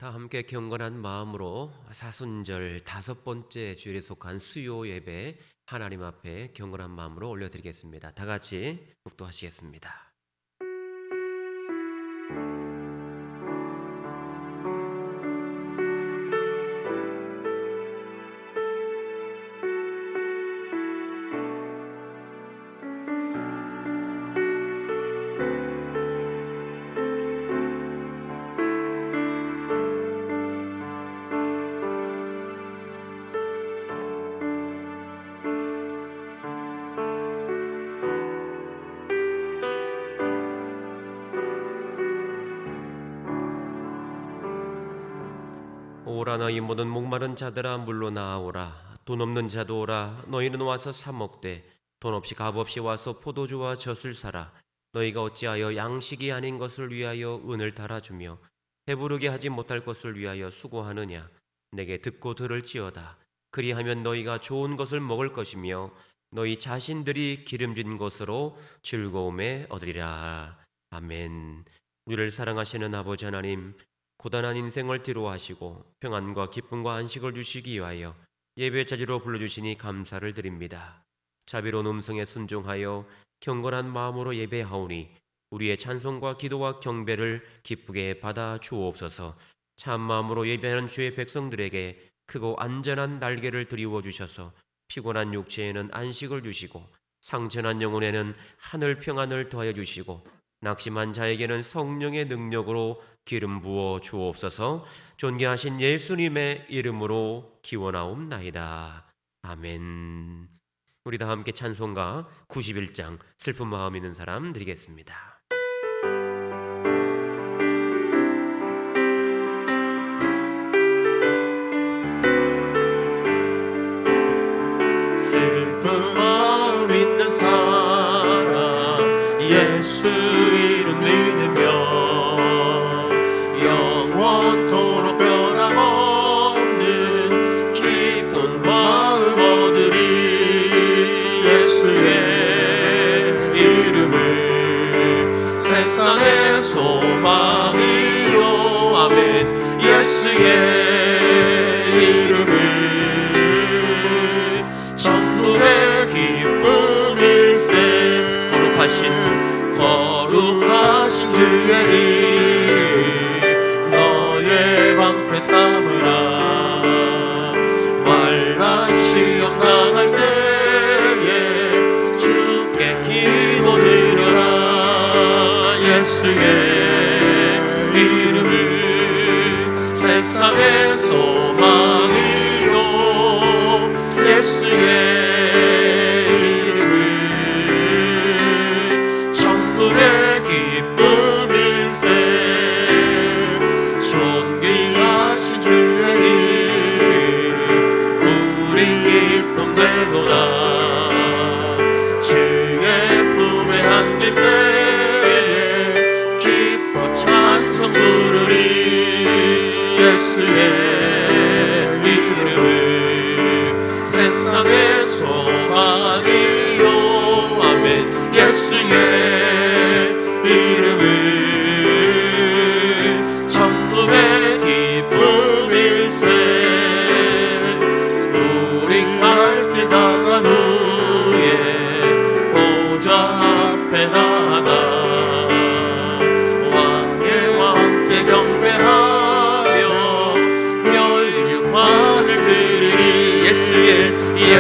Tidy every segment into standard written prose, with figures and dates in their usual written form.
다 함께 경건한 마음으로 사순절 5번째 주일에 속한 수요 예배 하나님 앞에 경건한 마음으로 올려드리겠습니다. 다 같이 묵도하시겠습니다. 오라 너희 모든 목마른 자들아 물로 나아오라. 돈 없는 자도 오라. 너희는 와서 사 먹되 돈 없이 값없이 와서 포도주와 젖을 사라. 너희가 어찌하여 양식이 아닌 것을 위하여 은을 달아주며 배부르게 하지 못할 것을 위하여 수고하느냐. 내게 듣고 들을지어다. 그리하면 너희가 좋은 것을 먹을 것이며 너희 자신들이 기름진 것으로 즐거움에 얻으리라. 아멘. 우리를 사랑하시는 아버지 하나님, 고단한 인생을 뒤로하시고 평안과 기쁨과 안식을 주시기 위하여 예배 자리로 불러주시니 감사를 드립니다. 자비로운 음성에 순종하여 경건한 마음으로 예배하오니 우리의 찬송과 기도와 경배를 기쁘게 받아 주옵소서. 참 마음으로 예배하는 주의 백성들에게 크고 안전한 날개를 드리워 주셔서 피곤한 육체에는 안식을 주시고 상처난 영혼에는 하늘 평안을 더하여 주시고 낙심한 자에게는 성령의 능력으로 기름 부어 주옵소서. 존귀하신 예수님의 이름으로 기원하옵나이다. 아멘. 우리 다 함께 찬송가 91장 슬픈 마음 있는 사람 드리겠습니다. 슬픈 마음 있는 사람 예수 이름 믿으며 영원토록 변함없는 기쁜 마음 얻으리. 예수의 이름을 세상의 소망이요. 아멘. 예수의 이름을 천국의 기쁨일세. 거룩하신 주의 이름 너의 방패 삼으라. 환난 시험 당할 때에 주께 기도 드려라. 예수의 이름을 세상의 소망이요. 예수의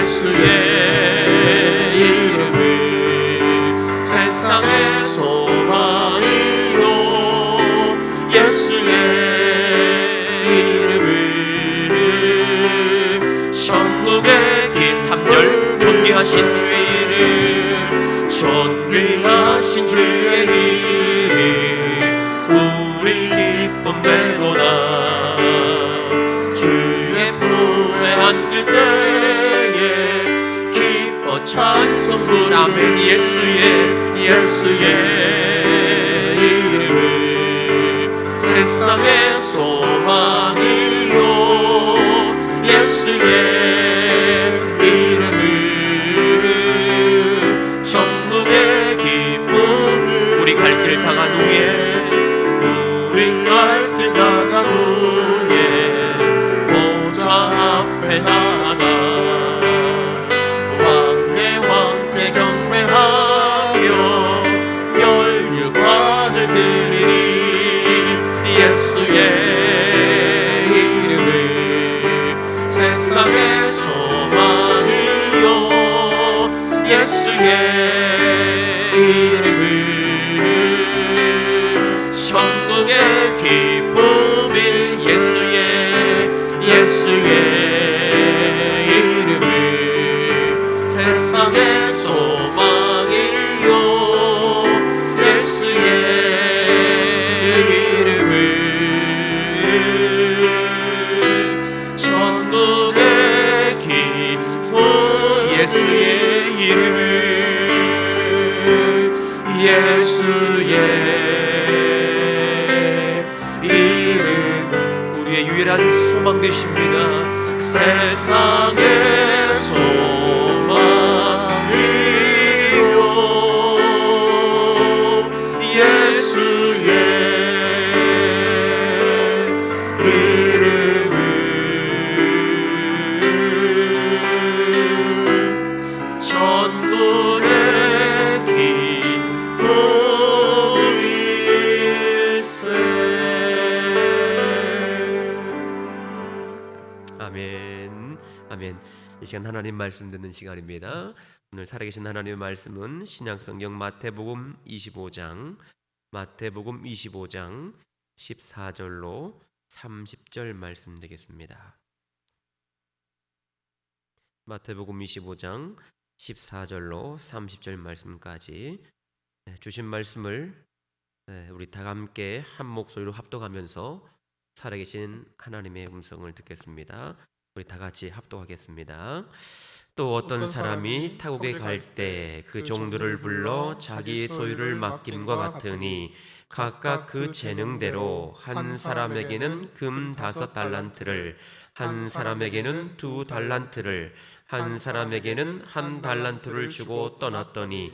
예수의 이름을 세상의 소망이요. 예수의 이름을 천국의 기삼열 존귀하신 주의 이름 존귀하신 주의 이름 우리 기쁨 되도다. 주의 품에 안길 때 찬송 부르는 예수의 이름을 세상의 소망이요. 예수의 이름을 천국의 기쁨을 천국의 기쁨인 예수의 이름을 세상의 소망이요 예수의 이름을 천국의 기쁨 예수의 이름을 예수의 이름을 우리의 유일한 소망 되십니다. 세상의 소망이요 예수의 이름을 천국의 기쁨일세. 아멘. 아멘. 이 시간 하나님 말씀 듣는 시간입니다. 오늘 살아계신 하나님의 말씀은 신약성경 마태복음 25장 14절로 30절 말씀 되겠습니다. 마태복음 25장 14절로 30절 말씀까지 주신 말씀을 우리 다 함께 한 목소리로 합독하면서 살아계신 하나님의 음성을 듣겠습니다. 우리 다 같이 합독하겠습니다. 또 어떤 사람이 타국에 갈 때 그 종들을 불러 자기의 소유를 맡김과 같으니 각각 그 재능대로 한 사람에게는 금 5달란트를, 한 사람에게는 2달란트를, 한 사람에게는 1달란트를 주고 떠났더니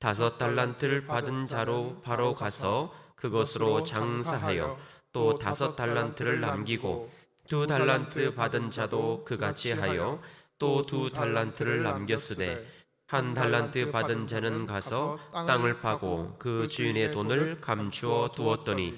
5달란트를 받은 자로 바로 가서 그것으로 장사하여 또 5달란트를 남기고 2달란트 받은 자도 그같이 하여 또 2달란트를 남겼으되 1달란트 받은 자는 가서 땅을 파고 그 주인의 돈을 감추어 두었더니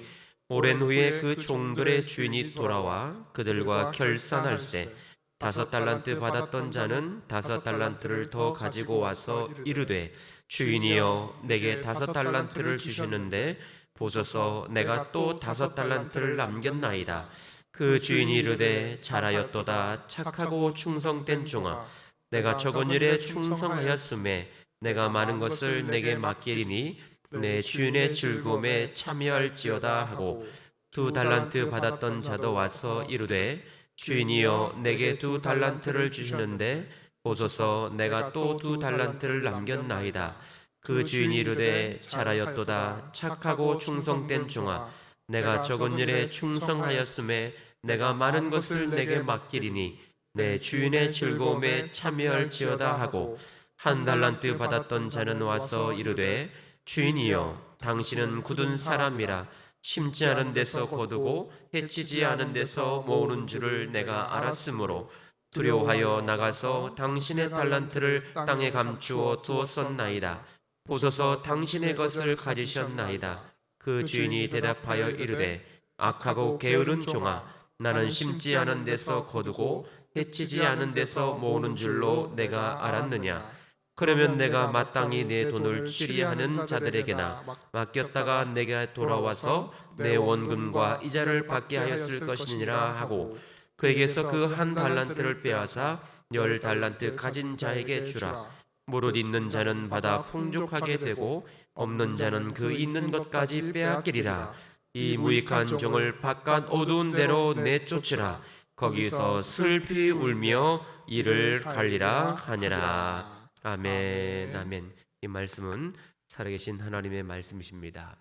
오랜 후에 그 종들의 주인이 돌아와 그들과 결산할세 5달란트 받았던 자는 5달란트를 더 가지고 와서 이르되 주인이여 내게 5달란트를 주시는데 보소서 내가 또 5달란트를 남겼나이다. 그 주인이 이르되 잘하였도다 착하고 충성된 종아 내가 적은 일에 충성하였음에 내가 많은 것을 내게 맡기리니 내 주인의 즐거움에 참여할지어다 하고 2달란트 받았던 자도 와서 이르되 주인이여 내게 2달란트를 주시는데 보소서 내가 또 2달란트를 남겼나이다. 그 주인이 이르되 잘하였도다 착하고 충성된 종아 내가 적은 일에 충성하였음에 내가 많은 것을 내게 맡기리니 내 주인의 즐거움에 참여할지어다 하고 1달란트 받았던 자는 와서 이르되 주인이여 당신은 굳은 사람이라 심지 않은 데서 거두고 해치지 않은 데서 모으는 줄을 내가 알았으므로 두려워하여 나가서 당신의 달란트를 땅에 감추어 두었었나이다. 보소서 당신의 것을 가지셨나이다. 그 주인이 대답하여 이르되 악하고 게으른 종아 나는 심지 않은 데서 거두고 해치지 않은 데서 모으는 줄로 내가 알았느냐. 그러면 내가 마땅히 내 돈을 추리하는 자들에게나 맡겼다가 내게 돌아와서 내 원금과 이자를 받게 하였을 것이니라 하고 그에게서 그 1달란트를 빼앗아 10달란트 가진 자에게 주라. 무릇 있는 자는 받아 풍족하게 되고 없는 자는 그 있는 것까지 빼앗기리라. 이 무익한 종을 바깥 어두운 데로 내쫓으라. 거기서 슬피 울며 이를 갈리라 하니라. 아멘. 아멘. 이 말씀은 살아계신 하나님의 말씀이십니다.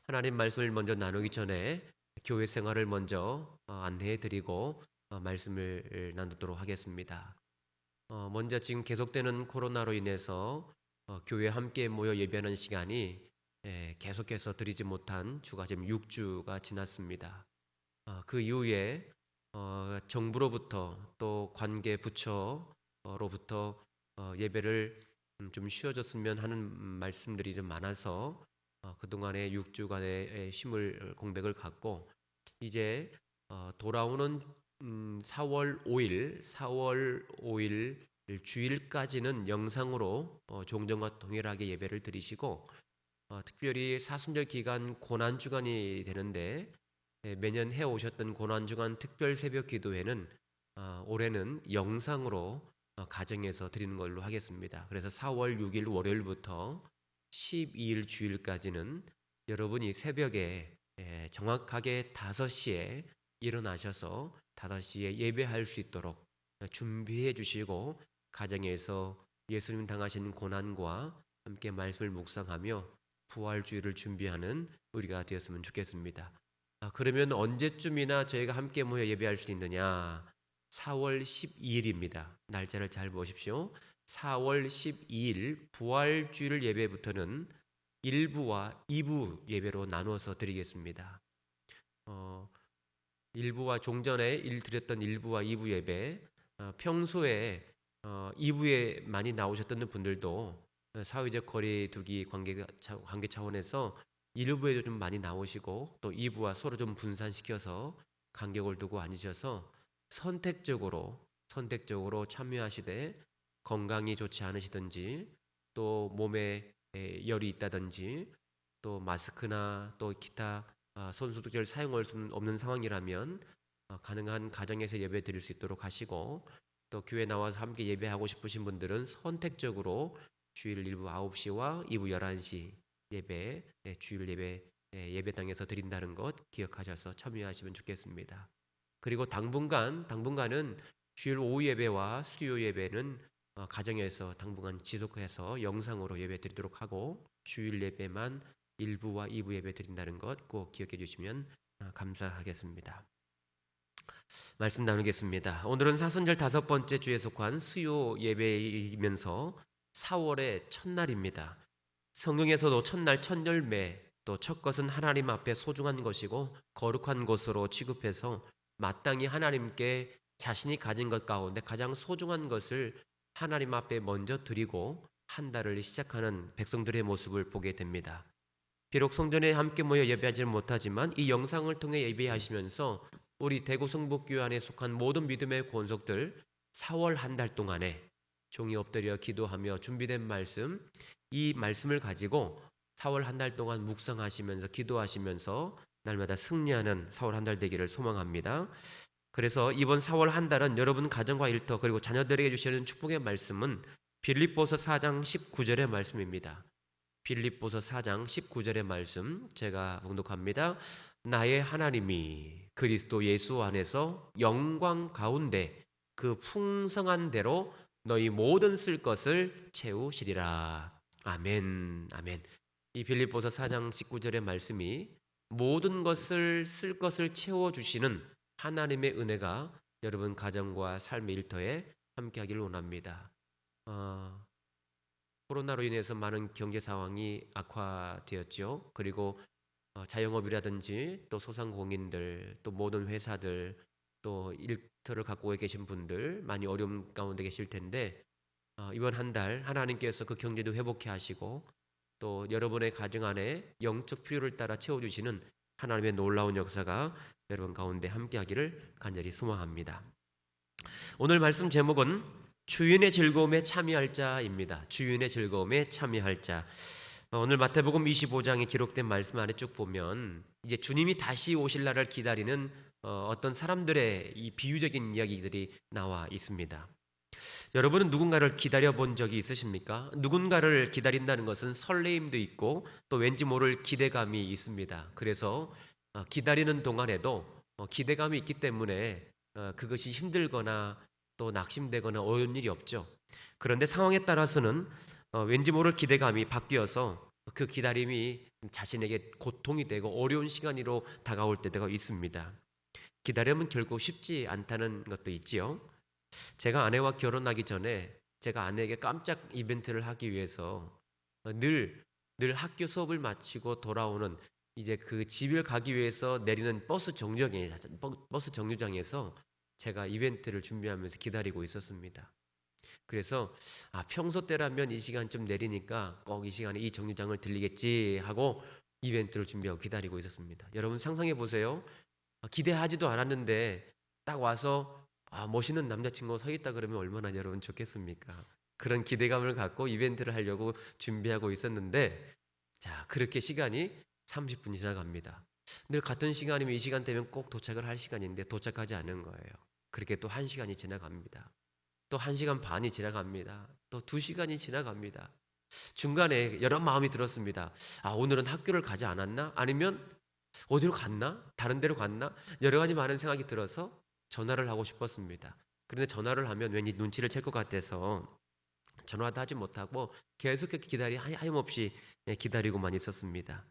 하나님 말씀을 먼저 나누기 전에 교회 생활을 먼저 안내해 드리고 말씀을 나누도록 하겠습니다. 먼저 지금 계속되는 코로나로 인해서 교회 함께 모여 예배하는 시간이 계속해서 드리지 못한 주가 지금 6주가 지났습니다. 그 이후에 정부로부터 또 관계 부처로부터 예배를 좀 쉬어졌으면 하는 말씀들이 좀 많아서 그동안의 6주간의 심을 공백을 갖고 이제 돌아오는 4월 5일 주일까지는 영상으로 종전과 동일하게 예배를 드리시고 특별히 사순절 기간 고난 주간이 되는데 매년 해 오셨던 고난 주간 특별 새벽 기도회는 올해는 영상으로 가정에서 드리는 걸로 하겠습니다. 그래서 4월 6일 월요일부터 12일 주일까지는 여러분이 새벽에 정확하게 5시에 일어나셔서 5시에 예배할 수 있도록 준비해 주시고 가정에서 예수님 당하신 고난과 함께 말씀을 묵상하며 부활주의를 준비하는 우리가 되었으면 좋겠습니다. 그러면 언제쯤이나 저희가 함께 모여 예배할 수 있느냐? 4월 12일입니다. 날짜를 잘 보십시오. 4월 12일 부활주일 예배부터는 1부와 2부 예배로 나누어서 드리겠습니다. 1부와 종전에 드렸던 1부와 2부 예배, 평소에 2부에 많이 나오셨던 분들도 사회적 거리 두기 관계 차원에서 1부에도 좀 많이 나오시고 또 2부와 서로 좀 분산시켜서 간격을 두고 앉으셔서 선택적으로 참여하시되 건강이 좋지 않으시든지 또 몸에 열이 있다든지 또 마스크나 또 기타 손소독제를 사용할 수 없는 상황이라면 가능한 가정에서 예배 드릴 수 있도록 하시고 또 교회 나와서 함께 예배하고 싶으신 분들은 선택적으로 주일 1부 9시와 2부 11시 예배 주일 예배당에서 드린다는 것 기억하셔서 참여하시면 좋겠습니다. 그리고 당분간은 주일 오후 예배와 수요 예배는 가정에서 당분간 지속해서 영상으로 예배 드리도록 하고 주일 예배만 1부와 2부 예배 드린다는 것 꼭 기억해 주시면 감사하겠습니다. 말씀 나누겠습니다. 오늘은 사순절 5번째 주에 속한 수요 예배이면서 4월의 첫날입니다. 성경에서도 첫날 첫 열매 또 첫 것은 하나님 앞에 소중한 것이고 거룩한 것으로 취급해서 마땅히 하나님께 자신이 가진 것 가운데 가장 소중한 것을 하나님 앞에 먼저 드리고 한 달을 시작하는 백성들의 모습을 보게 됩니다. 비록 성전에 함께 모여 예배하지는 못하지만 이 영상을 통해 예배하시면서 우리 대구 성북교회 안에 속한 모든 믿음의 권속들 4월 한 달 동안에 종이 엎드려 기도하며 준비된 말씀, 이 말씀을 가지고 4월 한 달 동안 묵상하시면서 기도하시면서 날마다 승리하는 4월 한 달 되기를 소망합니다. 그래서 이번 4월 한 달은 여러분 가정과 일터 그리고 자녀들에게 주시는 축복의 말씀은 빌립보서 4장 19절의 말씀입니다. 빌립보서 4장 19절의 말씀 제가 봉독합니다. 나의 하나님이 그리스도 예수 안에서 영광 가운데 그 풍성한 대로 너희 모든 쓸 것을 채우시리라. 아멘. 아멘. 이 빌립보서 4장 19절의 말씀이 모든 것을 쓸 것을 채워주시는 하나님의 은혜가 여러분 가정과 삶의 일터에 함께하기를 원합니다. 코로나로 인해서 많은 경제 상황이 악화되었죠. 그리고 자영업이라든지 또 소상공인들 또 모든 회사들 또 일터를 갖고 계신 분들 많이 어려움 가운데 계실 텐데 이번 한 달 하나님께서 그 경제도 회복해 하시고 또 여러분의 가정 안에 영적 필요를 따라 채워주시는 하나님의 놀라운 역사가 여러분 가운데 함께하기를 간절히 소망합니다. 오늘 말씀 제목은 주인의 즐거움에 참여할 자입니다. 주인의 즐거움에 참여할 자. 오늘 마태복음 25장에 기록된 말씀 안에 쭉 보면 이제 주님이 다시 오실 날을 기다리는 어떤 사람들의 이 비유적인 이야기들이 나와 있습니다. 여러분은 누군가를 기다려 본 적이 있으십니까? 누군가를 기다린다는 것은 설레임도 있고 또 왠지 모를 기대감이 있습니다. 그래서 기다리는 동안에도 기대감이 있기 때문에 그것이 힘들거나 또 낙심되거나 어려운 일이 없죠. 그런데 상황에 따라서는 왠지 모를 기대감이 바뀌어서 그 기다림이 자신에게 고통이 되고 어려운 시간으로 다가올 때가 있습니다. 기다림은 결국 쉽지 않다는 것도 있지요. 제가 아내와 결혼하기 전에 제가 아내에게 깜짝 이벤트를 하기 위해서 늘 학교 수업을 마치고 돌아오는 이제 그 집을 가기 위해서 내리는 버스 정류장에서 제가 이벤트를 준비하면서 기다리고 있었습니다. 그래서 평소 때라면 이 시간쯤 내리니까 꼭 이 시간에 이 정류장을 들리겠지 하고 이벤트를 준비하고 기다리고 있었습니다. 여러분 상상해 보세요. 기대하지도 않았는데 딱 와서 멋있는 남자친구가 서 있다 그러면 얼마나 여러분 좋겠습니까? 그런 기대감을 갖고 이벤트를 하려고 준비하고 있었는데 자, 그렇게 시간이 30분이 지나갑니다. 늘 같은 시간이면 이 시간 되면 꼭 도착을 할 시간인데 도착하지 않은 거예요. 그렇게 또 1시간이 지나갑니다. 또 1시간 반이 지나갑니다. 또 2시간이 지나갑니다. 중간에 여러 마음이 들었습니다. 아, 오늘은 학교를 가지 않았나? 아니면 어디로 갔나? 다른 데로 갔나? 여러 가지 많은 생각이 들어서 전화를 하고 싶었습니다. 그런데 전화를 하면 왠지 눈치를 챌 것 같아서 전화도 하지 못하고 계속 하염없이 기다리고만 있었습니다.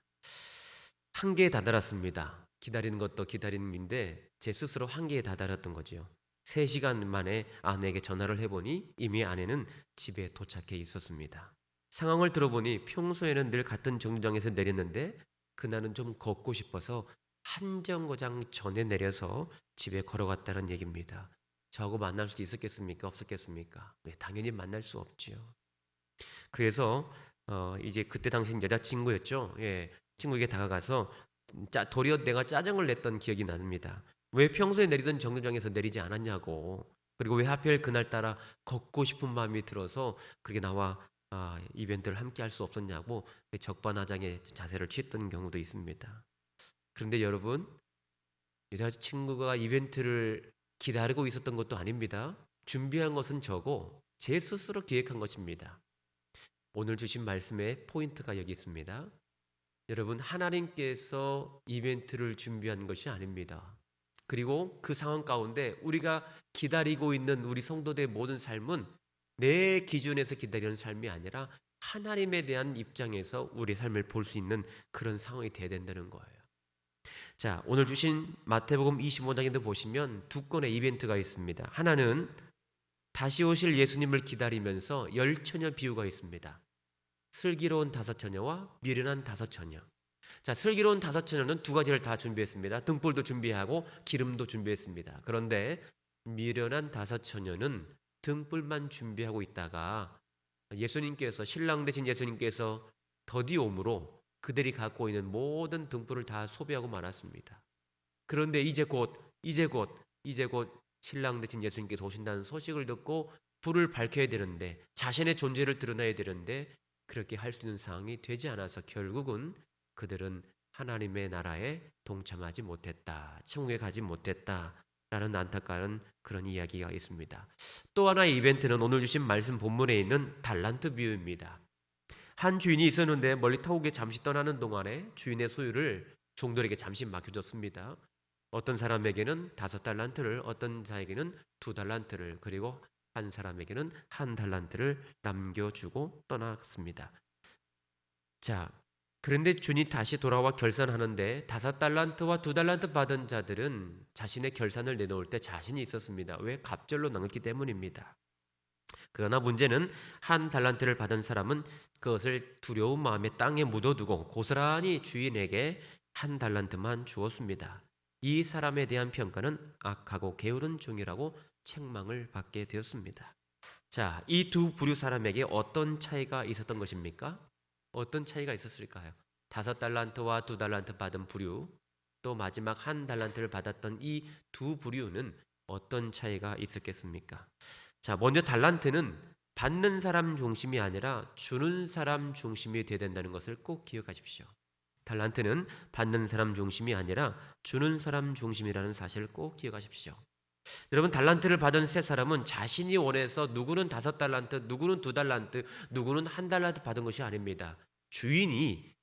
한계에 다다랐습니다. 기다리는 것도 기다림인데 제 스스로 한계에 다다랐던 거죠. 3시간 만에 아내에게 전화를 해보니 이미 아내는 집에 도착해 있었습니다. 상황을 들어보니 평소에는 늘 같은 정류장에서 내렸는데 그날은 좀 걷고 싶어서 한 정거장 전에 내려서 집에 걸어갔다는 얘기입니다. 저하고 만날 수도 있었겠습니까? 없었겠습니까? 네, 당연히 만날 수 없지요. 그래서 이제 그때 당시는 여자친구였죠. 예, 친구에게 다가가서 도리어 내가 짜증을 냈던 기억이 납니다. 왜 평소에 내리던 정류장에서 내리지 않았냐고. 그리고 왜 하필 그날따라 걷고 싶은 마음이 들어서 그렇게 나와 이벤트를 함께 할 수 없었냐고 적반하장의 자세를 취했던 경우도 있습니다. 그런데 여러분, 여자친구가 이벤트를 기다리고 있었던 것도 아닙니다. 준비한 것은 저고 제 스스로 기획한 것입니다. 오늘 주신 말씀의 포인트가 여기 있습니다. 여러분, 하나님께서 이벤트를 준비한 것이 아닙니다. 그리고 그 상황 가운데 우리가 기다리고 있는 우리 성도들의 모든 삶은 내 기준에서 기다리는 삶이 아니라 하나님에 대한 입장에서 우리 삶을 볼 수 있는 그런 상황이 되어야 된다는 거예요. 자, 오늘 주신 마태복음 25장에도 보시면 2건의 이벤트가 있습니다. 하나는 다시 오실 예수님을 기다리면서 10처녀 비유가 있습니다. 슬기로운 5처녀와 미련한 5처녀. 자, 슬기로운 5처녀는 2가지를 다 준비했습니다. 등불도 준비하고 기름도 준비했습니다. 그런데 미련한 5처녀는 등불만 준비하고 있다가 예수님께서, 신랑 되신 예수님께서 더디 오므로 그들이 갖고 있는 모든 등불을 다 소비하고 말았습니다. 그런데 이제 곧 신랑 되신 예수님께서 오신다는 소식을 듣고 불을 밝혀야 되는데, 자신의 존재를 드러내야 되는데 그렇게 할 수 있는 상황이 되지 않아서 결국은 그들은 하나님의 나라에 동참하지 못했다, 천국에 가지 못했다라는 안타까운 그런 이야기가 있습니다. 또 하나의 이벤트는 오늘 주신 말씀 본문에 있는 달란트 비유입니다. 한 주인이 있었는데 멀리 터국에 잠시 떠나는 동안에 주인의 소유를 종들에게 잠시 맡겨줬습니다. 어떤 사람에게는 5달란트를, 어떤 자에게는 2달란트를, 그리고 한 사람에게는 1달란트를 남겨주고 떠났습니다. 자, 그런데 주인이 다시 돌아와 결산하는데 5달란트와 2달란트 받은 자들은 자신의 결산을 내놓을 때 자신이 있었습니다. 왜? 갑절로 나눴기 때문입니다. 그러나 문제는 1달란트를 받은 사람은 그것을 두려운 마음에 땅에 묻어두고 고스란히 주인에게 1달란트만 주었습니다. 이 사람에 대한 평가는 악하고 게으른 종이라고 책망을 받게 되었습니다. 자, 이 두 부류 사람에게 어떤 차이가 있었던 것입니까? 어떤 차이가 있었을까요? 5달란트와 2달란트 받은 부류, 또 마지막 1달란트를 받았던 이 두 부류는 어떤 차이가 있었겠습니까? 자, 먼저 달란트는 받는 사람 중심이 아니라 주는 사람 중심이 되어야 된다는 것을 꼭 기억하십시오. 달란트는 받는 사람 중심이 아니라 주는 사람 중심이라는 사실을 꼭 기억하십시오. 여러분, 달란트를 받은 세 사람은 자신이 원해서 누구는 5달란트, 누구는 2달란트, 누구는 1달란트 받은 것이 아닙니다. 주인이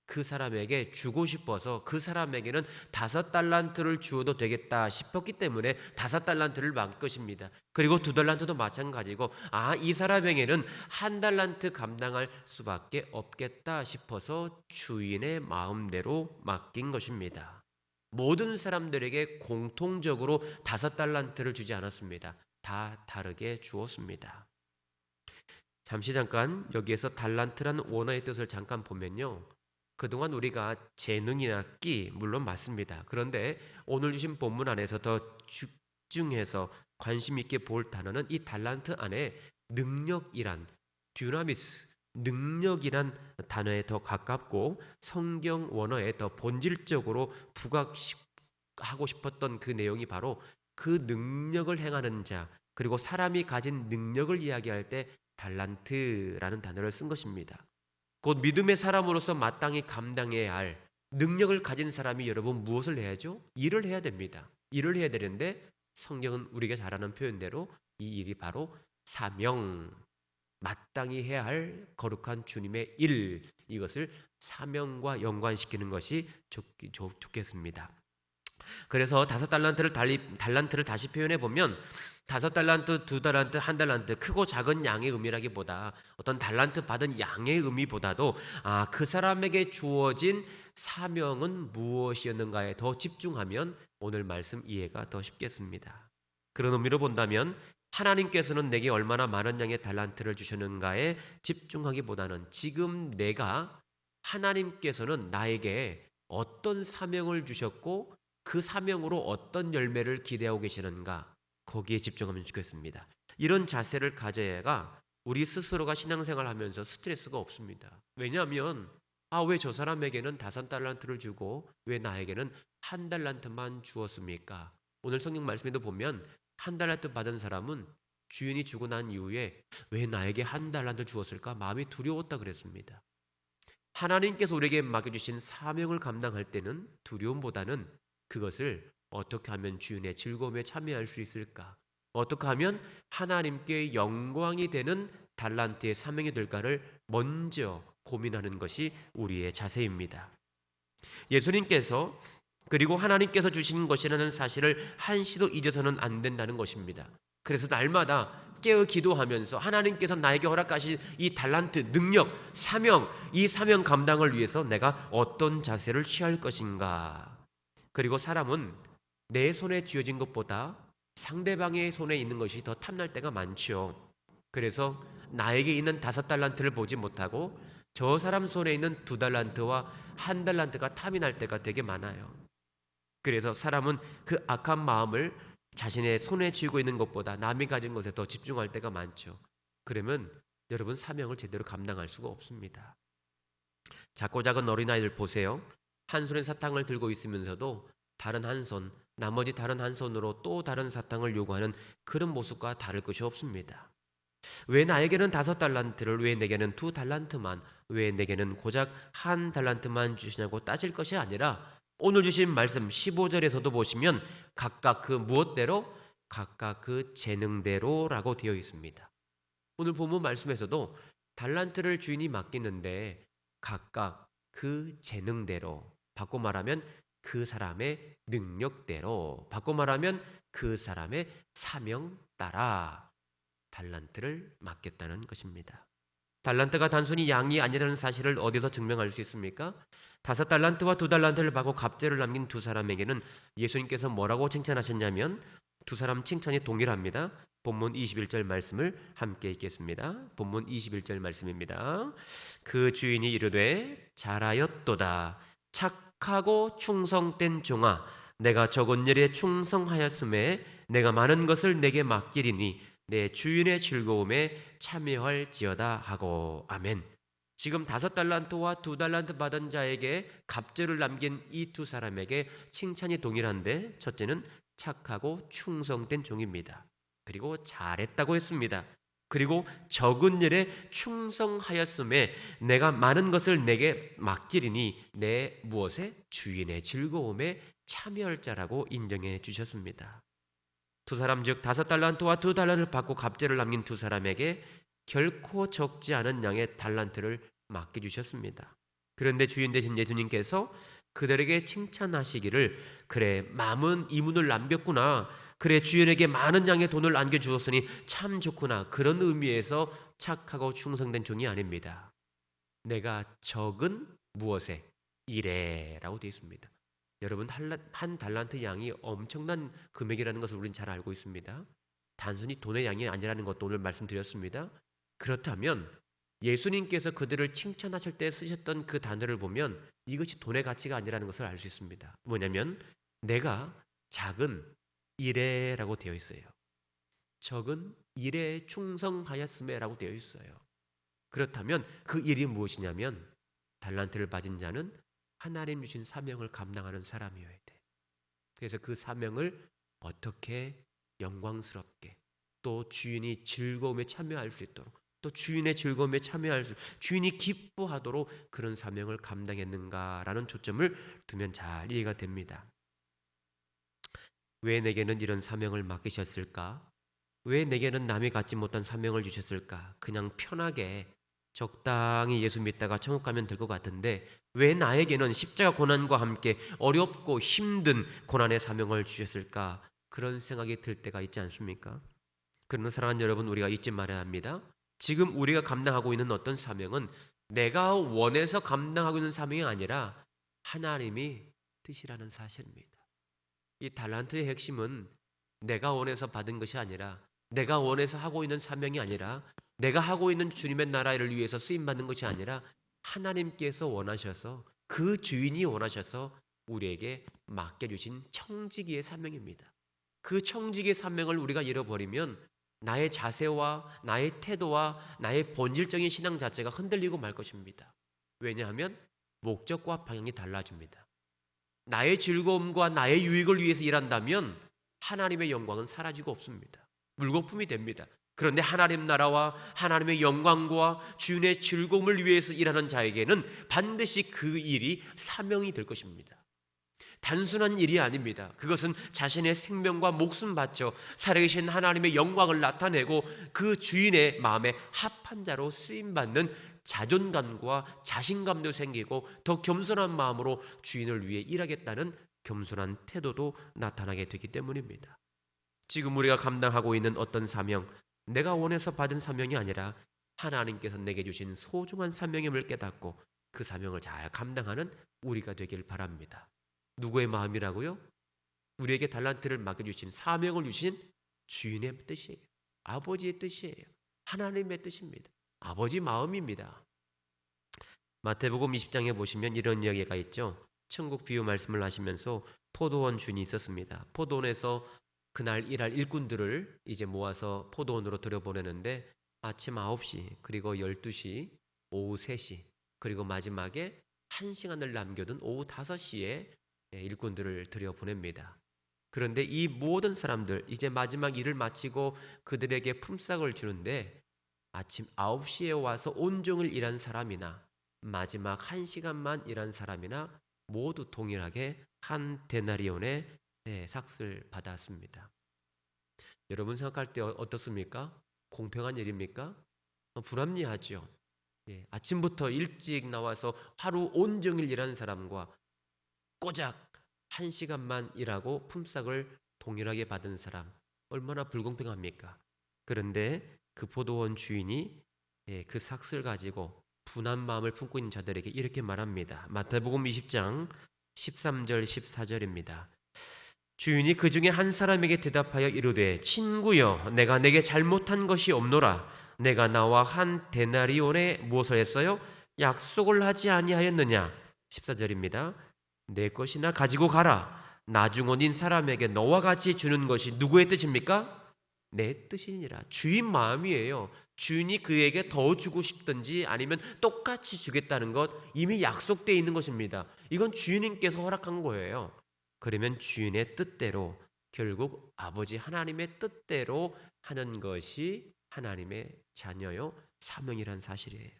그 사람에게 주고 싶어서 그 사람에게는 5달란트를 주어도 되겠다 싶었기 때문에 5달란트를 맡길 것입니다. 그리고 2달란트도 마찬가지고, 이 사람에게는 1달란트 감당할 수밖에 없겠다 싶어서 주인의 마음대로 맡긴 것입니다. 모든 사람들에게 공통적으로 5달란트를 주지 않았습니다. 다 다르게 주었습니다. 잠깐 여기에서 달란트라는 원어의 뜻을 잠깐 보면요, 그동안 우리가 재능이나 끼, 물론 맞습니다. 그런데 오늘 주신 본문 안에서 더 집중해서 관심 있게 볼 단어는 이 달란트 안에 능력이란, 듀나미스, 능력이란 단어에 더 가깝고 성경 원어에 더 본질적으로 부각하고 싶었던 그 내용이 바로 그 능력을 행하는 자, 그리고 사람이 가진 능력을 이야기할 때 달란트라는 단어를 쓴 것입니다. 곧 믿음의 사람으로서 마땅히 감당해야 할 능력을 가진 사람이 여러분 무엇을 해야죠? 일을 해야 됩니다. 일을 해야 되는데 성경은 우리가 잘 아는 표현대로 이 일이 바로 사명, 마땅히 해야 할 거룩한 주님의 일, 이것을 사명과 연관시키는 것이 좋겠습니다. 그래서 5달란트를 달란트를 다시 표현해 보면 5달란트, 2달란트, 1달란트, 크고 작은 양의 의미라기보다 어떤 달란트 받은 양의 의미보다도 그 사람에게 주어진 사명은 무엇이었는가에 더 집중하면 오늘 말씀 이해가 더 쉽겠습니다. 그런 의미로 본다면 하나님께서는 내게 얼마나 많은 양의 달란트를 주셨는가에 집중하기보다는 지금 내가 하나님께서는 나에게 어떤 사명을 주셨고 그 사명으로 어떤 열매를 기대하고 계시는가, 거기에 집중하면 좋겠습니다. 이런 자세를 가져야가 우리 스스로가 신앙생활 하면서 스트레스가 없습니다. 왜냐하면 왜 저 사람에게는 5달란트를 주고 왜 나에게는 1달란트만 주었습니까? 오늘 성경 말씀에도 보면 1달란트 받은 사람은 주인이 주고 난 이후에 왜 나에게 1달란트 주었을까? 마음이 두려웠다 그랬습니다. 하나님께서 우리에게 맡겨주신 사명을 감당할 때는 두려움보다는 그것을 어떻게 하면 주인의 즐거움에 참여할 수 있을까? 어떻게 하면 하나님께 영광이 되는 달란트의 사명이 될까를 먼저 고민하는 것이 우리의 자세입니다. 예수님께서 그리고 하나님께서 주신 것이라는 사실을 한시도 잊어서는 안 된다는 것입니다. 그래서 날마다 깨어 기도하면서 하나님께서 나에게 허락하신 이 달란트, 능력, 사명, 이 사명 감당을 위해서 내가 어떤 자세를 취할 것인가? 그리고 사람은 내 손에 쥐어진 것보다 상대방의 손에 있는 것이 더 탐날 때가 많죠. 그래서 나에게 있는 5달란트를 보지 못하고 저 사람 손에 있는 2달란트와 1달란트가 탐이 날 때가 되게 많아요. 그래서 사람은 그 악한 마음을 자신의 손에 쥐고 있는 것보다 남이 가진 것에 더 집중할 때가 많죠. 그러면 여러분 사명을 제대로 감당할 수가 없습니다. 작고 작은 어린아이들 보세요. 한 손에 사탕을 들고 있으면서도 다른 한 손, 나머지 다른 한 손으로 또 다른 사탕을 요구하는 그런 모습과 다를 것이 없습니다. 왜 나에게는 5달란트를, 왜 내게는 2달란트만, 왜 내게는 고작 1달란트만 주시냐고 따질 것이 아니라 오늘 주신 말씀 15절에서도 보시면 각각 그 무엇대로? 각각 그 재능대로라고 되어 있습니다. 오늘 본문 말씀에서도 달란트를 주인이 맡기는데 각각 그 재능대로, 바꿔 말하면 그 사람의 능력대로, 바꿔 말하면 그 사람의 사명 따라 달란트를 맡겼다는 것입니다. 달란트가 단순히 양이 아니라는 사실을 어디서 증명할 수 있습니까? 5달란트와 2달란트를 받고 갑절을 남긴 2사람에게는 예수님께서 뭐라고 칭찬하셨냐면 두 사람 칭찬이 동일합니다. 본문 21절 말씀을 함께 읽겠습니다. 본문 21절 말씀입니다. 그 주인이 이르되 잘하였도다. 착하고 충성된 종아, 내가 적은 일에 충성하였음에 내가 많은 것을 내게 맡기리니 내 주인의 즐거움에 참여할지어다 하고. 아멘. 지금 5달란트와 2달란트 받은 자에게 갑절을 남긴 이 2사람에게 칭찬이 동일한데, 첫째는 착하고 충성된 종입니다. 그리고 잘했다고 했습니다. 그리고 적은 일에 충성하였음에 내가 많은 것을 내게 맡기리니 내 무엇에? 주인의 즐거움에 참여할 자라고 인정해 주셨습니다. 2사람 즉 5달란트와 2달란트를 받고 갑절을 남긴 2사람에게 결코 적지 않은 양의 달란트를 맡겨주셨습니다. 그런데 주인 되신 예수님께서 그들에게 칭찬하시기를, 그래 남은 이문을 남겼구나, 그래 주인에게 많은 양의 돈을 안겨주었으니 참 좋구나, 그런 의미에서 착하고 충성된 종이 아닙니다. 내가 적은 무엇에? 일에 라고 되어 있습니다. 여러분, 한 달란트 양이 엄청난 금액이라는 것을 우리는 잘 알고 있습니다. 단순히 돈의 양이 아니라는 것도 오늘 말씀드렸습니다. 그렇다면 예수님께서 그들을 칭찬하실 때 쓰셨던 그 단어를 보면 이것이 돈의 가치가 아니라는 것을 알 수 있습니다. 뭐냐면 내가 작은 일에 라고 되어 있어요. 적은 일에 충성하였음에 라고 되어 있어요. 그렇다면 그 일이 무엇이냐면 달란트를 받은 자는 하나님 주신 사명을 감당하는 사람이어야 돼. 그래서 그 사명을 어떻게 영광스럽게 또 주인이 즐거움에 참여할 수 있도록 또 주인의 즐거움에 참여할 수, 주인이 기뻐하도록 그런 사명을 감당했는가라는 초점을 두면 잘 이해가 됩니다. 왜 내게는 이런 사명을 맡기셨을까? 왜 내게는 남이 갖지 못한 사명을 주셨을까? 그냥 편하게 적당히 예수 믿다가 천국 가면 될 것 같은데 왜 나에게는 십자가 고난과 함께 어렵고 힘든 고난의 사명을 주셨을까? 그런 생각이 들 때가 있지 않습니까? 그러나 사랑하는 여러분, 우리가 잊지 말아야 합니다. 지금 우리가 감당하고 있는 어떤 사명은 내가 원해서 감당하고 있는 사명이 아니라 하나님이 뜻이라는 사실입니다. 이 달란트의 핵심은 내가 원해서 받은 것이 아니라, 내가 원해서 하고 있는 사명이 아니라, 내가 하고 있는 주님의 나라를 위해서 쓰임받는 것이 아니라 하나님께서 원하셔서, 그 주인이 원하셔서 우리에게 맡겨주신 청지기의 사명입니다. 그 청지기의 사명을 우리가 잃어버리면 나의 자세와 나의 태도와 나의 본질적인 신앙 자체가 흔들리고 말 것입니다. 왜냐하면 목적과 방향이 달라집니다. 나의 즐거움과 나의 유익을 위해서 일한다면 하나님의 영광은 사라지고 없습니다. 물거품이 됩니다. 그런데 하나님 나라와 하나님의 영광과 주인의 즐거움을 위해서 일하는 자에게는 반드시 그 일이 사명이 될 것입니다. 단순한 일이 아닙니다. 그것은 자신의 생명과 목숨 바쳐 살아계신 하나님의 영광을 나타내고 그 주인의 마음에 합한 자로 쓰임받는 자존감과 자신감도 생기고 더 겸손한 마음으로 주인을 위해 일하겠다는 겸손한 태도도 나타나게 되기 때문입니다. 지금 우리가 감당하고 있는 어떤 사명, 내가 원해서 받은 사명이 아니라 하나님께서 내게 주신 소중한 사명임을 깨닫고 그 사명을 잘 감당하는 우리가 되길 바랍니다. 누구의 마음이라고요? 우리에게 달란트를 맡겨주신, 사명을 주신 주인의 뜻이에요. 아버지의 뜻이에요. 하나님의 뜻입니다. 아버지 마음입니다. 마태복음 20장에 보시면 이런 이야기가 있죠. 천국 비유 말씀을 하시면서 포도원 주인이 있었습니다. 포도원에서 그날 일할 일꾼들을 이제 모아서 포도원으로 들여보내는데 아침 9시, 그리고 12시, 오후 3시, 그리고 마지막에 1시간을 남겨둔 오후 5시에 일꾼들을 들여보냅니다. 그런데 이 모든 사람들 이제 마지막 일을 마치고 그들에게 품삯을 주는데 아침 9시에 와서 온종일 일한 사람이나 마지막 1시간만 일한 사람이나 모두 동일하게 한 데나리온의 삭을 받았습니다. 여러분 생각할 때 어떻습니까? 공평한 일입니까? 불합리하죠. 아침부터 일찍 나와서 하루 온종일 일한 사람과 꼬작 1시간만 일하고 품삯을 동일하게 받은 사람, 얼마나 불공평합니까? 그런데 그 포도원 주인이 그 삭을 가지고 분한 마음을 품고 있는 자들에게 이렇게 말합니다. 마태복음 20장 13절 14절입니다. 주인이 그 중에 한 사람에게 대답하여 이르되 친구여 내가 내게 잘못한 것이 없노라. 내가 나와 한 데나리온에 무엇을 했어요? 약속을 하지 아니하였느냐. 14절입니다. 내 것이나 가지고 가라. 나중원인 사람에게 너와 같이 주는 것이 누구의 뜻입니까? 내 뜻이니라. 주인 마음이에요. 주인이 그에게 더 주고 싶든지 아니면 똑같이 주겠다는 것 이미 약속되어 있는 것입니다. 이건 주인님께서 허락한 거예요. 그러면 주인의 뜻대로, 결국 아버지 하나님의 뜻대로 하는 것이 하나님의 자녀요 사명이란 사실이에요.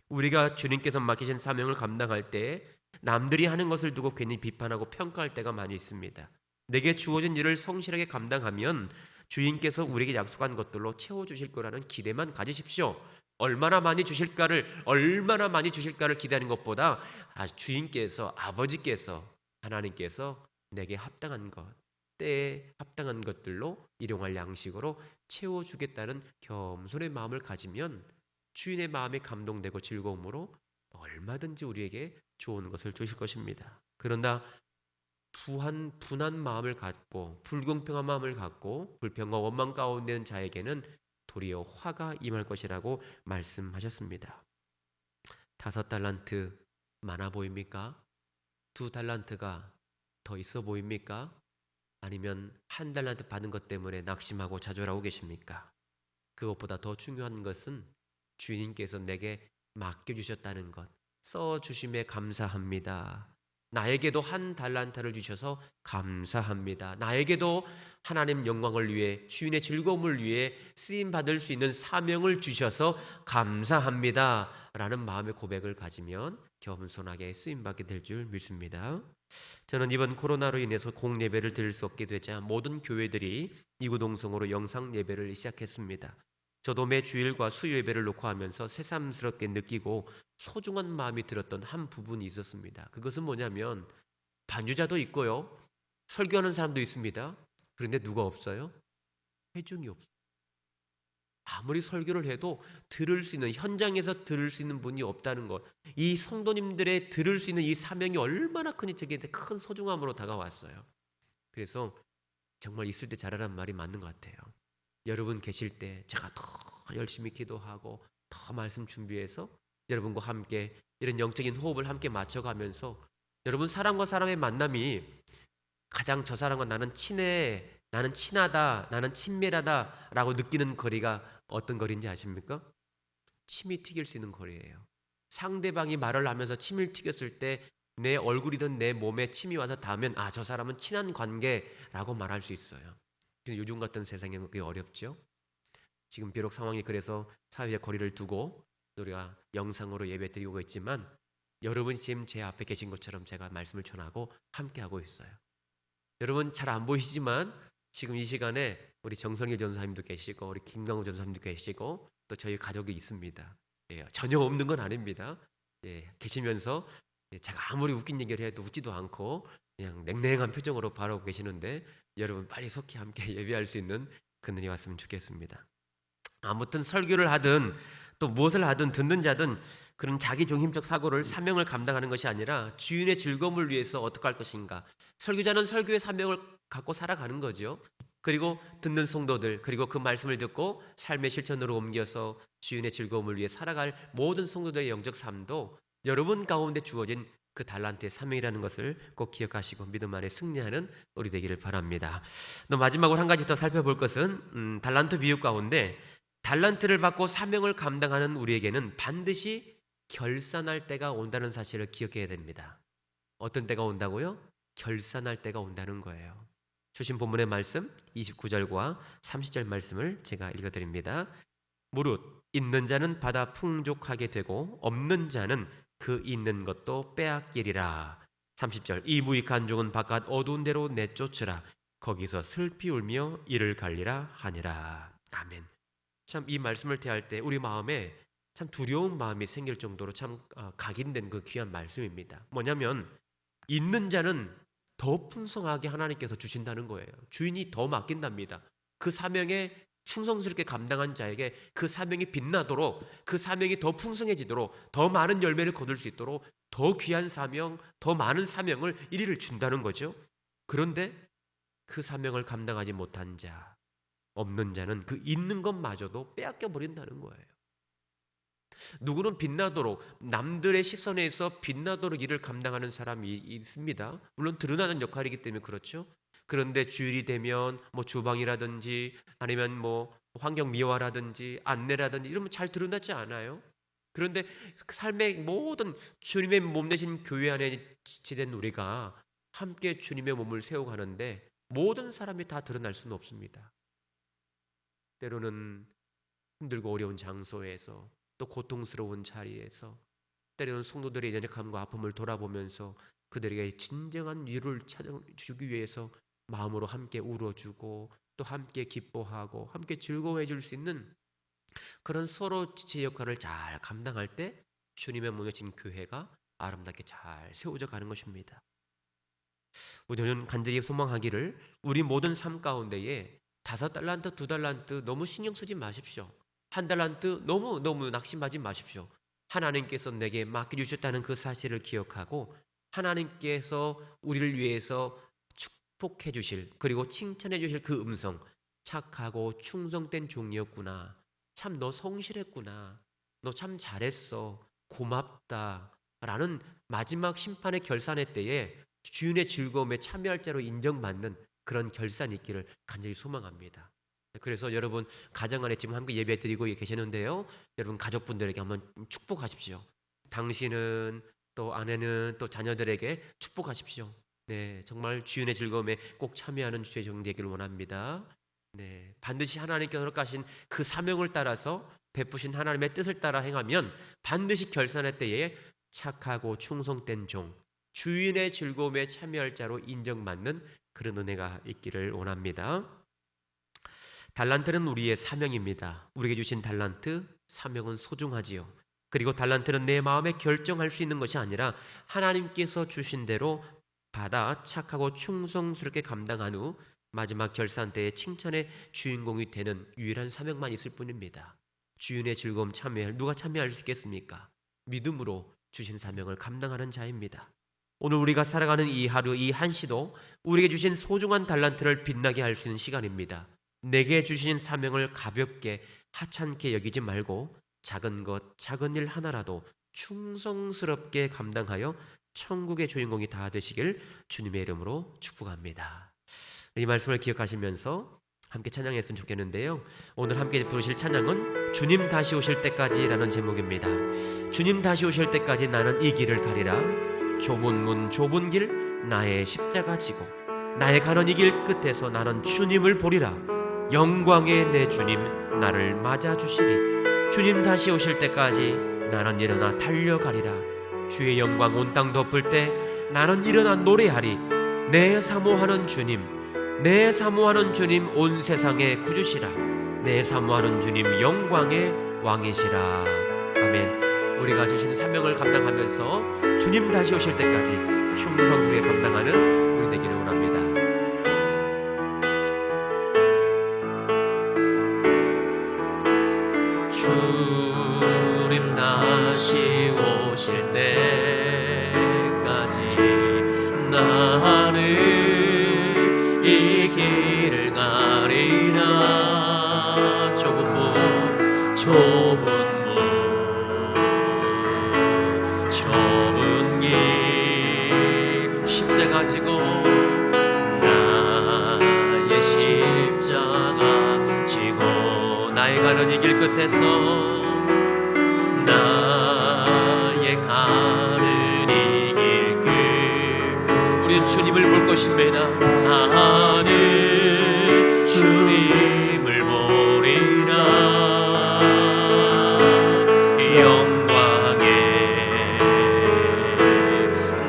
우리가 주님께서 맡기신 사명을 감당할 때 남들이 하는 것을 두고 괜히 비판하고 평가할 때가 많이 있습니다. 내게 주어진 일을 성실하게 감당하면 주인께서 우리에게 약속한 것들로 채워주실 거라는 기대만 가지십시오. 얼마나 많이 주실까를 기대하는 것보다 주인께서, 아버지께서, 하나님께서 내게 합당한 것, 때에 합당한 것들로 일용할 양식으로 채워주겠다는 겸손의 마음을 가지면 주인의 마음에 감동되고 즐거움으로 얼마든지 우리에게 좋은 것을 주실 것입니다. 그러나 분한 마음을 갖고 불공평한 마음을 갖고 불평과 원망 가운데 있는 자에게는 도리어 화가 임할 것이라고 말씀하셨습니다. 5달란트 많아 보입니까? 2달란트가 더 있어 보입니까? 아니면 1달란트 받은 것 때문에 낙심하고 좌절하고 계십니까? 그것보다 더 중요한 것은 주인께서 내게 맡겨주셨다는 것, 써주심에 감사합니다. 나에게도 한 달란트를 주셔서 감사합니다. 나에게도 하나님 영광을 위해, 주인의 즐거움을 위해 쓰임 받을 수 있는 사명을 주셔서 감사합니다 라는 마음의 고백을 가지면 겸손하게 쓰임 받게 될 줄 믿습니다. 저는 이번 코로나로 인해서 공예배를 드릴 수 없게 되자 모든 교회들이 이구동성으로 영상 예배를 시작했습니다. 저도 매 주일과 수요 예배를 놓고 하면서 새삼스럽게 느끼고 소중한 마음이 들었던 한 부분이 있었습니다. 그것은 뭐냐면 반주자도 있고요, 설교하는 사람도 있습니다. 그런데 누가 없어요? 회중이 없어요. 아무리 설교를 해도 들을 수 있는, 현장에서 들을 수 있는 분이 없다는 것, 이 성도님들의 들을 수 있는 이 사명이 얼마나 큰지 저에게 큰 소중함으로 다가왔어요. 그래서 정말 있을 때 잘하란 말이 맞는 것 같아요. 여러분 계실 때 제가 더 열심히 기도하고 더 말씀 준비해서 여러분과 함께 이런 영적인 호흡을 함께 맞춰가면서 여러분 사람과 사람의 만남이 가장 저 사람과 나는 친해, 나는 친하다, 나는 친밀하다 라고 느끼는 거리가 어떤 거리인지 아십니까? 침이 튀길 수 있는 거리예요. 상대방이 말을 하면서 침을 튀겼을 때 내 얼굴이든 내 몸에 침이 와서 닿으면 아, 저 사람은 친한 관계라고 말할 수 있어요. 근데 요즘 같은 세상에는 그게 어렵죠. 지금 비록 상황이 그래서 사회적 거리를 두고 우리가 영상으로 예배 드리고 있지만 여러분이 지금 제 앞에 계신 것처럼 제가 말씀을 전하고 함께하고 있어요. 여러분 잘 안 보이시지만 지금 이 시간에 우리 정성일 전사님도 계시고 우리 김강우 전사님도 계시고 또 저희 가족이 있습니다. 예, 전혀 없는 건 아닙니다. 예, 계시면서 제가 아무리 웃긴 얘기를 해도 웃지도 않고 그냥 냉랭한 표정으로 바라보고 계시는데 여러분 빨리 속히 함께 예배할 수 있는 그날이 왔으면 좋겠습니다. 아무튼 설교를 하든 또 무엇을 하든 듣는 자든 그런 자기 중심적 사고를, 사명을 감당하는 것이 아니라 주인의 즐거움을 위해서 어떻게 할 것인가, 설교자는 설교의 사명을 갖고 살아가는 거죠. 그리고 듣는 성도들, 그리고 그 말씀을 듣고 삶의 실천으로 옮겨서 주인의 즐거움을 위해 살아갈 모든 성도들의 영적 삶도 여러분 가운데 주어진 그 달란트의 사명이라는 것을 꼭 기억하시고 믿음 안에 승리하는 우리 되기를 바랍니다. 또 마지막으로 한 가지 더 살펴볼 것은 달란트 비유 가운데 달란트를 받고 사명을 감당하는 우리에게는 반드시 결산할 때가 온다는 사실을 기억해야 됩니다. 어떤 때가 온다고요? 결산할 때가 온다는 거예요. 주신 본문의 말씀 29절과 30절 말씀을 제가 읽어드립니다. 무릇 있는 자는 받아 풍족하게 되고 없는 자는 그 있는 것도 빼앗기리라. 30절 이 무익한 종은 바깥 어두운 데로 내쫓으라. 거기서 슬피 울며 이를 갈리라 하니라. 아멘. 참 이 말씀을 대할 때 우리 마음에 참 두려운 마음이 생길 정도로 참 각인된 그 귀한 말씀입니다. 뭐냐면 있는 자는 더 풍성하게 하나님께서 주신다는 거예요. 주인이 더 맡긴답니다. 그 사명에 충성스럽게 감당한 자에게 그 사명이 빛나도록, 그 사명이 더 풍성해지도록, 더 많은 열매를 거둘 수 있도록 더 귀한 사명, 더 많은 사명을 일일을 준다는 거죠. 그런데 그 사명을 감당하지 못한 자, 없는 자는 그 있는 것마저도 빼앗겨 버린다는 거예요. 누구는 빛나도록, 남들의 시선에서 빛나도록 일을 감당하는 사람이 있습니다. 물론 드러나는 역할이기 때문에 그렇죠. 그런데 주일이 되면 뭐 주방이라든지 아니면 뭐 환경 미화라든지 안내라든지 이러면 잘 드러나지 않아요. 그런데 삶의 모든 주님의 몸 되신 교회 안에 지치된 우리가 함께 주님의 몸을 세워가는데 모든 사람이 다 드러날 수는 없습니다. 때로는 힘들고 어려운 장소에서, 또 고통스러운 자리에서, 때로는 성도들의 연약함과 아픔을 돌아보면서 그들에게 진정한 위로를 찾아주기 위해서 마음으로 함께 울어주고 또 함께 기뻐하고 함께 즐거워해 줄 수 있는 그런 서로 지체 역할을 잘 감당할 때 주님의 모여진 교회가 아름답게 잘 세워져 가는 것입니다. 우리는 간절히 소망하기를 우리 모든 삶 가운데에 5달란트, 2달란트 너무 신경 쓰지 마십시오. 1달란트 너무 낙심하지 마십시오. 하나님께서 내게 맡겨주셨다는 그 사실을 기억하고 하나님께서 우리를 위해서 축복해 주실, 그리고 칭찬해 주실 그 음성, 착하고 충성된 종이었구나, 참 너 성실했구나, 너 참 잘했어, 고맙다 라는 마지막 심판의 결산의 때에 주인의 즐거움에 참여할 자로 인정받는 그런 결산이 있기를 간절히 소망합니다. 그래서 여러분 가정 안에 지금 함께 예배 드리고 계시는데요, 여러분 가족분들에게 한번 축복하십시오. 당신은 또 아내는 또 자녀들에게 축복하십시오. 네, 정말 주인의 즐거움에 꼭 참여하는 주의 종 되기를 원합니다. 네, 반드시 하나님께서 허락하신 그 사명을 따라서 베푸신 하나님의 뜻을 따라 행하면 반드시 결산의 때에 착하고 충성된 종, 주인의 즐거움에 참여할 자로 인정받는 그런 은혜가 있기를 원합니다. 달란트는 우리의 사명입니다. 우리에게 주신 달란트, 사명은 소중하지요. 그리고 달란트는 내 마음에 결정할 수 있는 것이 아니라 하나님께서 주신 대로 받아 착하고 충성스럽게 감당한 후 마지막 결산 때에 칭찬의 주인공이 되는 유일한 사명만 있을 뿐입니다. 주인의 즐거움 누가 참여할 수 있겠습니까? 믿음으로 주신 사명을 감당하는 자입니다. 오늘 우리가 살아가는 이 하루, 이 한 시도 우리에게 주신 소중한 달란트를 빛나게 할 수 있는 시간입니다. 내게 주신 사명을 가볍게 하찮게 여기지 말고 작은 것, 작은 일 하나라도 충성스럽게 감당하여 천국의 주인공이 다 되시길 주님의 이름으로 축복합니다. 이 말씀을 기억하시면서 함께 찬양했으면 좋겠는데요. 오늘 함께 부르실 찬양은 주님 다시 오실 때까지라는 제목입니다. 주님 다시 오실 때까지 나는 이 길을 가리라. 좁은 문 좁은 길 나의 십자가 지고 나의 가는 이 길 끝에서 나는 주님을 보리라. 영광의 내 주님 나를 맞아주시리. 주님 다시 오실 때까지 나는 일어나 달려가리라. 주의 영광 온 땅 덮을 때 나는 일어나 노래하리. 내 사모하는 주님, 내 사모하는 주님 온 세상의 구주시라. 내 사모하는 주님 영광의 왕이시라. 아멘. 우리가 주신 사명을 감당하면서 주님 다시 오실 때까지 충성스럽게 감당하는 우리 되기를 원합니다. 주님 다시 오실 때까지 나는 이 길을 가리라. 좁은 문 좁은 길 십자가 지고 나의 십자가 지고 나의 가는 이 길 끝에서 나의 가는 이 길 끝 우리는 주님을 볼 것입니다. 나는 주님을 보리라. 영광의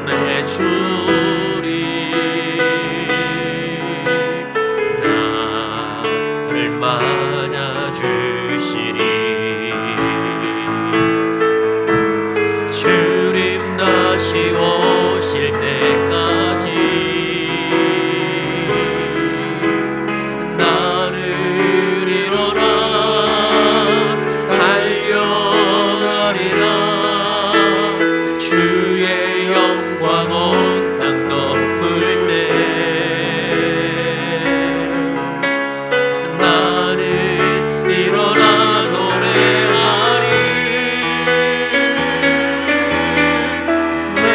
내 주님 나를 맞아주시리. 주님 다시 오실 때까지 나는 일어나 달려가리라. 주의 영광 온 땅 덮을 때 나는 일어나 노래하리. 내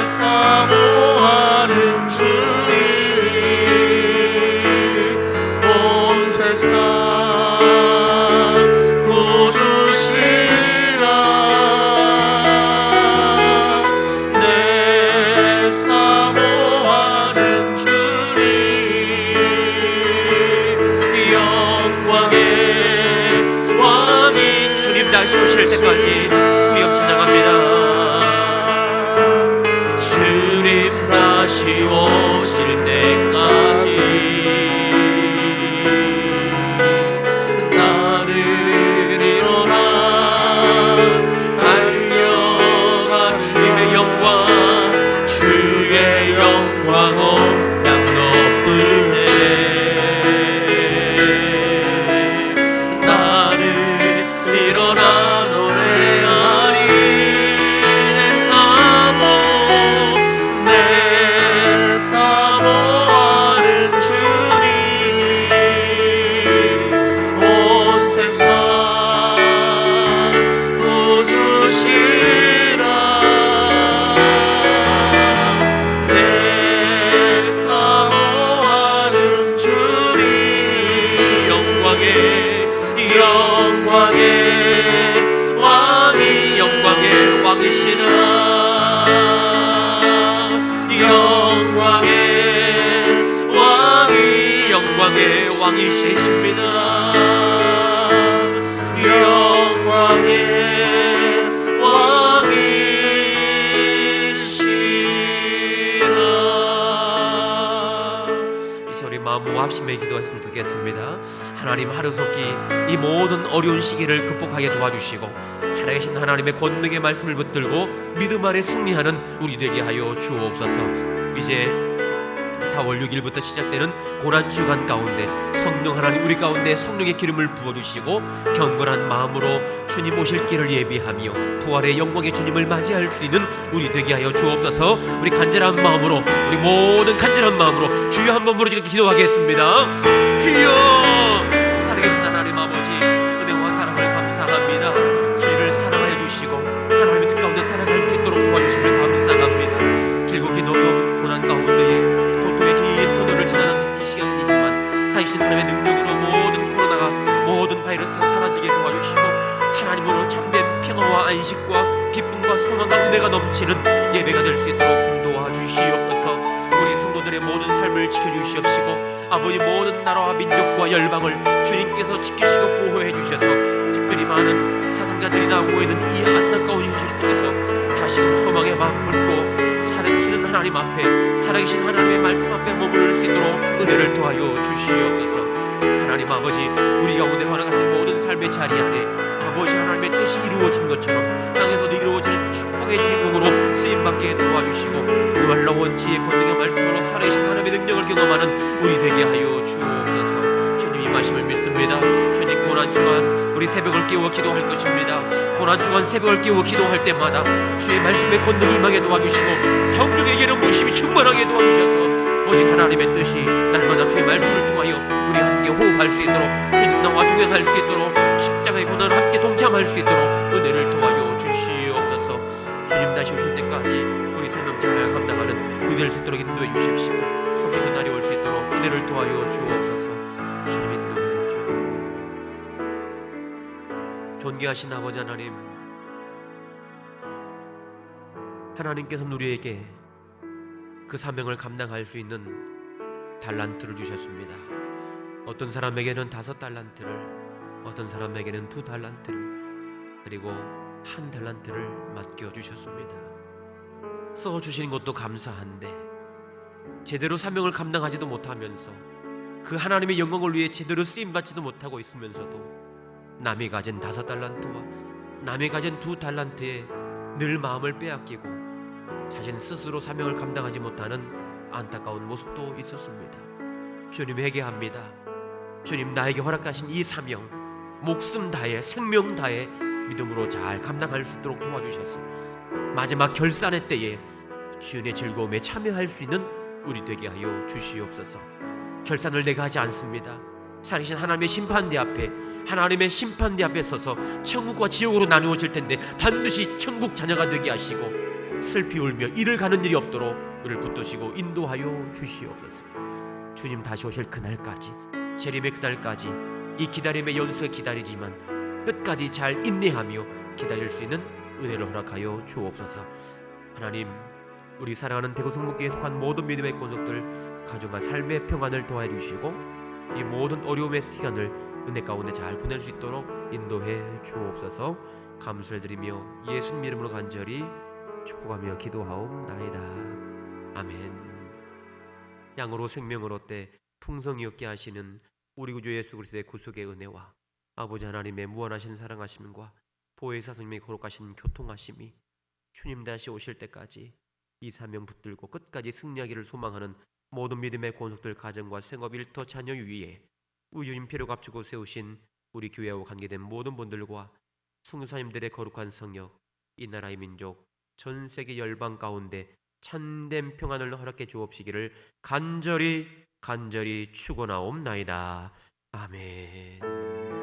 사모하는 주님 온 세상 구주시라. 내 사모하는 주님 영광의 왕이. 주님 다시 오실 때까지 후렴 찬양합니다. 주님 다시 오실 때까지 나는 일어나 달려가. 주의 영광 온 땅 덮을 때 나는 일어나 노래하리. 내 사모하는 주님 영광의 왕이시십니다. 영광의 마음 합심해 기도했으면 좋겠습니다. 하나님 하루속히 이 모든 어려운 시기를 극복하게 도와주시고 살아계신 하나님의 권능의 말씀을 붙들고 믿음 안에 승리하는 우리 되게 하여 주옵소서. 이제 4월 6일부터 시작되는 고난주간 가운데 성령 하나님 우리 가운데 성령의 기름을 부어주시고 경건한 마음으로 주님 오실 길을 예비하며 부활의 영광의 주님을 맞이할 수 있는 우리 되게 하여 주옵소서. 우리 간절한 마음으로, 우리 모든 간절한 마음으로 주여 한번 부르짖고 기도하겠습니다. 주여, 살아계신 하나님 아버지, 은혜와 사랑을 감사합니다. 저희를 사랑하여 주시고 하나님의 뜻 가운데 살아갈 수 있도록 도와주심을 감사합니다. 길고 긴 어려운 고난 가운데에 고통의 긴 터널을 지나는 이 시간이지만 사이신 하나님의 능력으로 모든 코로나가, 모든 바이러스가 사라지게 도와주시고 하나님으로 참된 평화와 안식과 기쁨과 소망과 은혜가 넘치는 예배가 될 수 있도록 도와주시옵소서. 우리 성도들의 모든 삶을 지켜주시옵시고 아버지 모든 나라와 민족과 열방을 주님께서 지키시고 보호해 주셔서 특별히 많은 사상자들이 나오고 있는 이 안타까운 현실 속에서 다시금 소망의 마음 품고 살아계시는 하나님 앞에, 살아계신 하나님의 말씀 앞에 머무를 수 있도록 은혜를 도와여 주시옵소서. 하나님 아버지, 우리 가운데 허락하신 모든 삶의 자리 안에 아버지 하나님의 뜻이 이루어진 것처럼 땅에서도 이루어질 축복의 주인공으로 쓰임받게 도와주시고 놀라운 지혜 권능의 말씀으로 살아계신 하나님의 능력을 경험하는 우리 되게 하여 주옵소서. 주님 이 말씀을 믿습니다. 주님 고난주간 우리 새벽을 깨워 기도할 것입니다. 고난주간 새벽을 깨워 기도할 때마다 주의 말씀의 권능이 임하게 도와주시고 성령의 기름 부으심이 충만하게 도와주셔서 오직 하나님의 뜻이 날마다 주의 말씀을 통하여 우리 함께 호흡할 수 있도록, 주님 나와 동행할 수 있도록, 십자가의 고난을 함께 동참할 수 있도록 은혜를 도와여 주시옵소서. 주님 다시 오실 때까지 우리 생명 잘 감당하는 은혜를 수 있도록 인도해 주십시오. 속히 그날이 올 수 있도록 은혜를 도와여 주옵소서. 주님 인도해 주. 존귀하신 아버지 하나님, 하나님께서는 우리에게 그 사명을 감당할 수 있는 달란트를 주셨습니다. 어떤 사람에게는 5달란트를, 어떤 사람에게는 2달란트를, 그리고 1달란트를 맡겨주셨습니다. 써주신 것도 감사한데 제대로 사명을 감당하지도 못하면서 그 하나님의 영광을 위해 제대로 쓰임받지도 못하고 있으면서도 남이 가진 5달란트와 남이 가진 2달란트에 늘 마음을 빼앗기고 자신 스스로 사명을 감당하지 못하는 안타까운 모습도 있었습니다. 주님 회개합니다. 주님 나에게 허락하신 이 사명 목숨 다해 생명 다해 믿음으로 잘 감당할 수 있도록 도와주셔서 마지막 결산의 때에 주님의 즐거움에 참여할 수 있는 우리 되게 하여 주시옵소서. 결산을 내가 하지 않습니다. 살아계신 하나님의 심판대 앞에, 하나님의 심판대 앞에 서서 천국과 지옥으로 나누어질 텐데 반드시 천국 자녀가 되게 하시고 슬피 울며 이를 가는 일이 없도록 우리를 붙드시고 인도하여 주시옵소서. 주님 다시 오실 그날까지, 재림의 그날까지 이 기다림의 연수에 기다리지만 끝까지 잘 인내하며 기다릴 수 있는 은혜를 허락하여 주옵소서. 하나님, 우리 사랑하는 대구 성북교에 속한 모든 믿음의 권속들 가정과 삶의 평안을 도와주시고 이 모든 어려움의 시간을 은혜 가운데 잘 보낼 수 있도록 인도해 주옵소서. 감사를 드리며 예수님 이름으로 간절히 축복하며 기도하옵나이다. 아멘. 양으로 생명을 얻되 풍성히 얻게 하시는 우리 구주 예수 그리스도의 구속의 은혜와 아버지 하나님의 무한하신 사랑하심과 보혜사 성령의 거룩하신 교통하심이 주님 다시 오실 때까지 이 사명 붙들고 끝까지 승리하기를 소망하는 모든 믿음의 권속들 가정과 생업 일터 자녀 위에 우주님 필요 값주고 세우신 우리 교회와 관계된 모든 분들과 성도사님들의 거룩한 성역, 이 나라의 민족, 전 세계 열방 가운데 참된 평안을 허락해 주옵시기를 간절히 축원하옵나이다. 아멘.